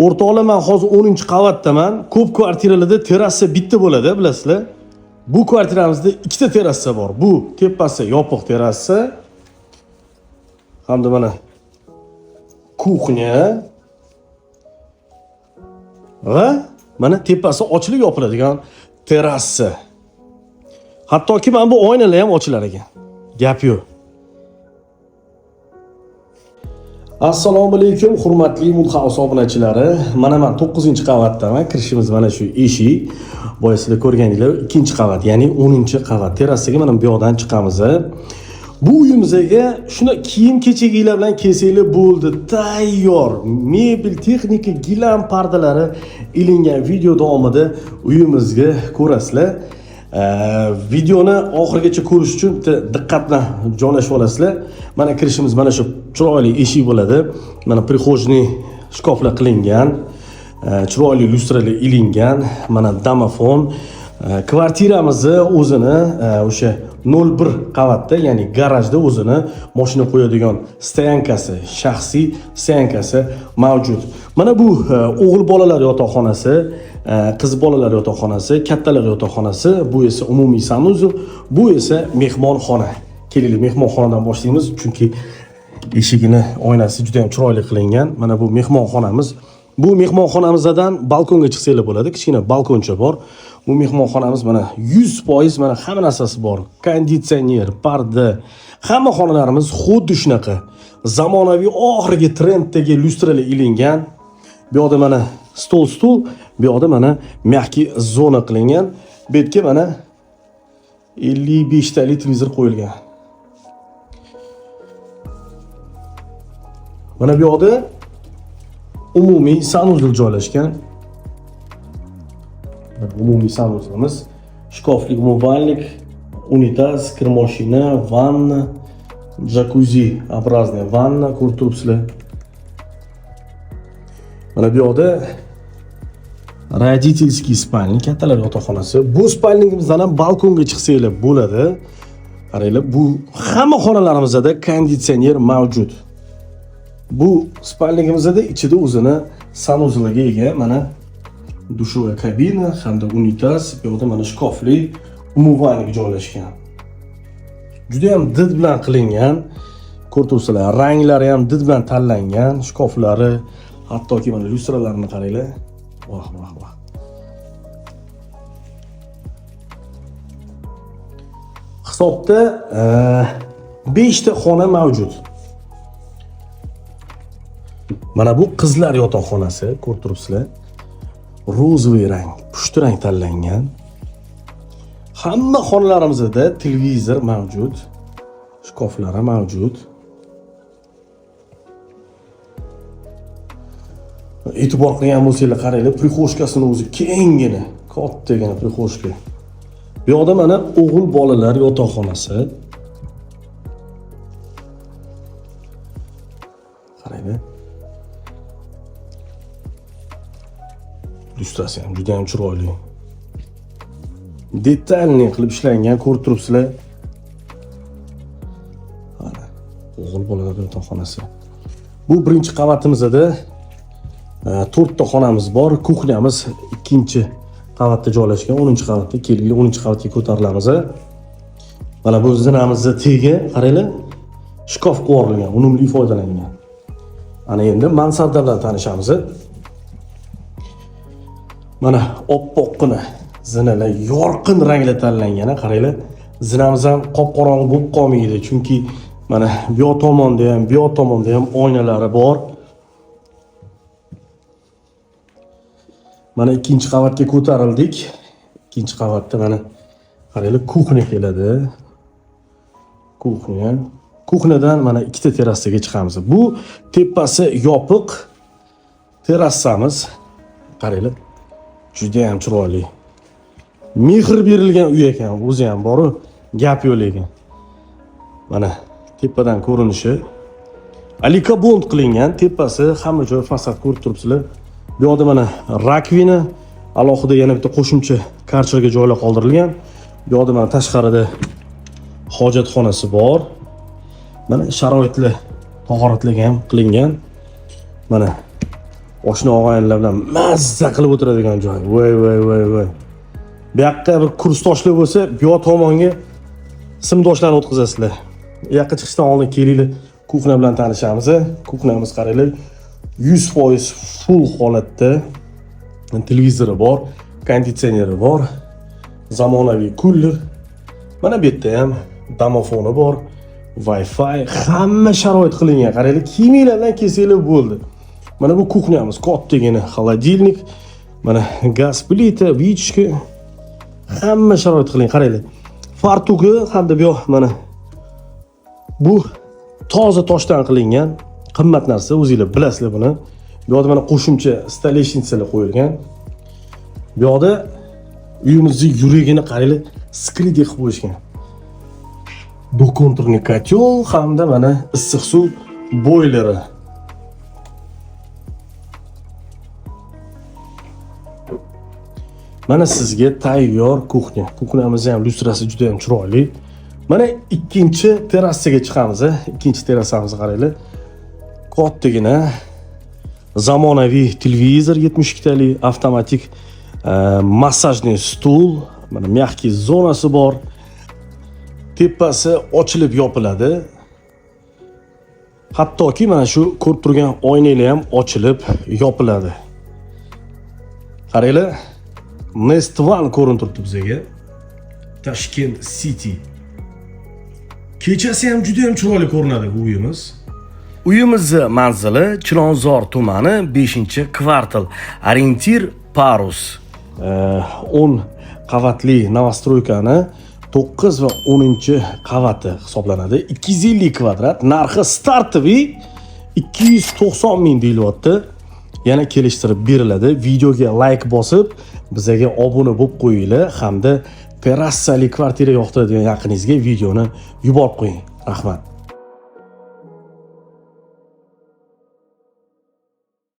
O'rtoqlar, men hozir 10-qavatdaman. Ko'p kvartiralarda terrasa bitta bo'ladi, bilasizlar. Bu kvartiramizda ikkita terrasa bor. Bu tepasi yopiq terrasa. Hamda mana kuxnya va mana tepasi ochilib yopiladigan terrasa. Hattoki mana bu oynalar ham ochilar ekan. Gap yo'q. Assalomu alaykum, hurmatli Mulhouse obunachilari. Mana men 9-qavatdaman. Kirishimiz mana shu eshik. Boya sizlar ko'rganinglar 2-qavat, ya'ni 10-qavat. Terrasaga mana bu yoqdan chiqamiz. Bu uyimizga shuna kiyim-kechaginglar bilan kelsanglar bo'ldi. Tayyor. Mebel, texnika, gilam pardalari ilingan video davomida uyimizga ko'rasizlar. Videoni oxirigacha ko'rish uchun diqqat bilan joylashib olasizlar. Mana kirishimiz mana shu chiroyli eshik bo'ladi. Mana prixojniy shkoflar qilingan, chiroyli lustralar ilingan, mana domofon. Kvartiramizni o'zini o'sha 01 qavatda, ya'ni garajda o'zini mashina qo'yadigan stoyankasi, shaxsiy stoyankasi mavjud. Mana bu o'g'il bolalar yotoqxonasi, qiz bolalar yotoqxonasi, kattalar yotoqxonasi, bu esa umumiy sanuzel, bu esa mehmonxona. Keling, mehmonxonadan boshlaymiz, chunki eshigini oynasi juda ham chiroyli qilingan. Mana bu mehmonxonamiz. Bu mehmonxonamizdan balkonga chiqsanglar bo'ladi, kichkina balkoncha bor. Bu mehmonxonamiz mana 100% mana hamma narsasi bor. Konditsioner, parda, hamma xonalarimiz xuddi shunaqa. Zamonaviy oxirgi trenddagi lustralar ilingan. Bu yoqda mana stol, bu yoqda mana mягкий zona qilingan. Bu yerga mana 55 talik televizor qo'yilgan. Mana bu yoqda umumiy sanuzel joylashgan. Umumiy sanuzelimiz, shkoflik, umuvальник, unitaz, kirmoshina, vanna, jakuzi образная vanna ko'rib turibsizlar. Mana bu yoqda родительский spalnik, kattalar yotoqxonasi. Bu spalnigimizdan ham balkonga chiqsanglar bo'ladi. Qaranglar, bu hamma xonalarimizda konditsioner mavjud. Bu spalnigimizda ichida o'zini sanuzeliga ega mana dushovая kabina hamda unitaz, bu yerda mana shkofli umuvальник joylashgan. Juda ham did bilan qilingan. Ko'rib-turibsizlar, ranglari ham did bilan tanlangan, shkoflari, hattoki mana lustralarini qaranglar. Voh. Hisobda 5 ta xona mavjud. Mana bu qizlar yotoqxonasi, ko'rib turibsizlar. Rozoviy rang, pushti rang tanlangan. Hamma xonalarimizda televizor mavjud, shkoflar ham mavjud. E'tibor qilgan bo'lsanglar, qaranglar, prixojkasini o'zi kengina, kattagina prixojka. Bu yoqda mana o'g'il bolalar yotoqxonasi. Qaranglar. Lustrasi ham juda ham chiroyli. Detalni qilib ishlangan, ko'rib turibsizlar. Mana o'g'il bolalar yotoqxonasi. Bu 1-qavatimizda 4 ta xonamiz bor. Kuxnyamiz 2-qavatda joylashgan, 10-qavatda. Keling, 10-qavatga ko'tarilamiz. Mana bu zinamizning tegi, qaranglar, shkof qo'yilgan, unumli foydalangan. Ana endi mansarda bilan tanishamiz. Mana oppoqqina zinalar, yorqin ranglar tanlangan, qaranglar. Zinamiz ham qop-qorong'i bo'lib qolmaydi, chunki mana bu yoq tomonda ham, bu yoq tomonda ham oynalari bor. Mana 2-qavatga ko'tarildik. 2-qavatda mana qaranglar, kuxnya keladi. Kuxnyadan mana 2 ta terrasaga chiqamiz. Bu tepasi yopiq terrasamiz. Qaranglar. Juda ham chiroyli. Mehr berilgan uy ekan, o'zi ham bor, gap yo'q lekin. Mana tepadan ko'rinishi alikabond qilingan, tepasi hamma joy fasad ko'rib turibsizlar. Bu yoqda mana rakvina, alohida yana bitta qo'shimcha karcherga joylab qoldirilgan. Bu yoqda mana tashqarida hojatxonasi bor. Mana sharoitli tahoratlarga ham qilingan. Mana oshna og'aynilar bilan mazza qilib o'tiradigan joy. Voy. Bu yoqqa bir kurs toshlab bo'lsa, bu yoq tomonga simdoshlarni o'tkazasizlar. Bu yoqqa chiqishdan oldin kelinglar, kuxna bilan tanishamiz. Kuxnamiz qaranglar, 100% full holatda. Televizori bor, konditsioneri bor, zamonaviy kuller. Mana bu yerda ham domofoni bor, Wi-Fi, hamma sharoit qilingan. Qaranglar, kiyiminglar bilan kelsanglar bo'ldi. Mana bu kuxnyamiz, kattagina xolodilnik, mana gaz plita, vichka, hamma sharoit qilingan. Qaranglar, fartugi hamda bu mana bu toza toshdan qilingan, qimmat narsa, o'zingizlar bilasizlar buni. Bu yerda mana qo'shimcha stoleshnisalar qo'yilgan. Bu yerda uyimizning yuragini qaranglar, skridek qilib qo'yishgan. Dokonturniy kotel hamda mana issiq suv boyleri. Mana sizga tayyor kuxnya. Kuxnyamiz ham lyustrasi juda ham chiroyli. Mana ikkinchi terrasaga chiqamiz. Ikkinchi terrasamizga qaranglar. Kattagina zamonaviy televizor 72 talik, avtomatik massajniy stul, mana mягкий zonasi bor. Tepasi ochilib yopiladi. Hattoki mana shu ko'rib turgan oynalar ham ochilib yopiladi. Qaranglar, Nest One ko'rinib turibdi bizga. Tashkent City. Kechasi ham juda ham chiroyli ko'rinadi bu uyimiz. Uyimizning manzili Chilonzor tumani 5-kvartal. Orientir Parus. 10 qavatli novostroykani 9 va 10-qavati hisoblanadi. 250 kvadrat. Narxi startoviy 290 ming deyilyapti. Yana kelishtirib beriladi. Videoga like bosib, bizga obuna bo'lib qo'yinglar hamda terrasali kvartira yoqtiradigan yaqiningizga videoni yuborib qo'ying. Rahmat.